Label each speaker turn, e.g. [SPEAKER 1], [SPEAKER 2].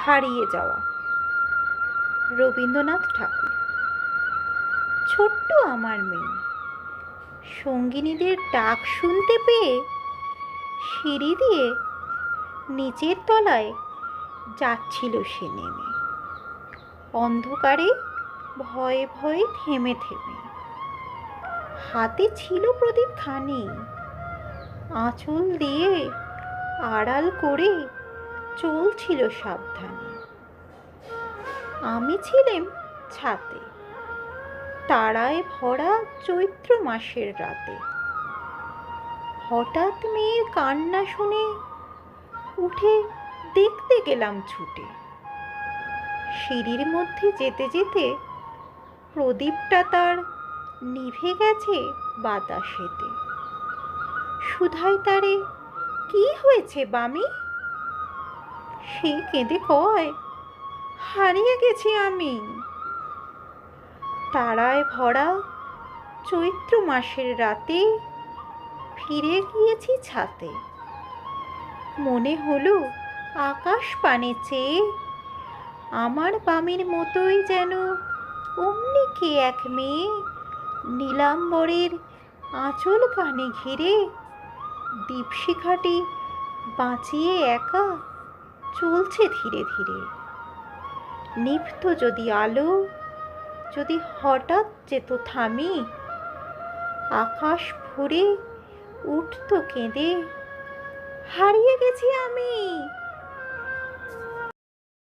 [SPEAKER 1] হারিয়ে যাওয়া। রবীন্দ্রনাথ ঠাকুর। ছোট্ট আমার মেয়ে সঙ্গিনীদের ডাক শুনতে পেয়ে সিঁড়ি দিয়ে নিচের তলায় যাচ্ছিল সে নেমে, অন্ধকারে ভয়ে ভয়ে থেমে থেমে। হাতে ছিল প্রদীপ খানি, আঁচল দিয়ে আড়াল করে চলছিল সাবধানে। আমি ছিলাম ছাতে, তারায় ভরা চৈত্র মাসের রাতে। হঠাৎ মেয়ের কান্না শুনে উঠে দেখতে গেলাম ছুটে। সিঁড়ির মধ্যে যেতে যেতে প্রদীপটা তার নিভে গেছে বাতাসেতে। সুধাই তারে, কি হয়েছে বামি? সে কেঁদে কয়, হারিয়ে গেছি আমি। তারায় ভরা চৈত্র মাসের রাতে ফিরে গিয়েছি ছাতে। মনে হলো আকাশ পানে চেয়ে আমার বামির মতোই যেন অমনি কে এক মেয়ে নীলাম্বরের আঁচল কানে ঘিরে দীপশিখাটি বাঁচিয়ে একা চলছে ধীরে ধীরে। নিভত যদি আলো, যদি হঠাৎ যেত থামি, আকাশ ভরে উঠত কেঁদে, হারিয়ে গেছি আমি।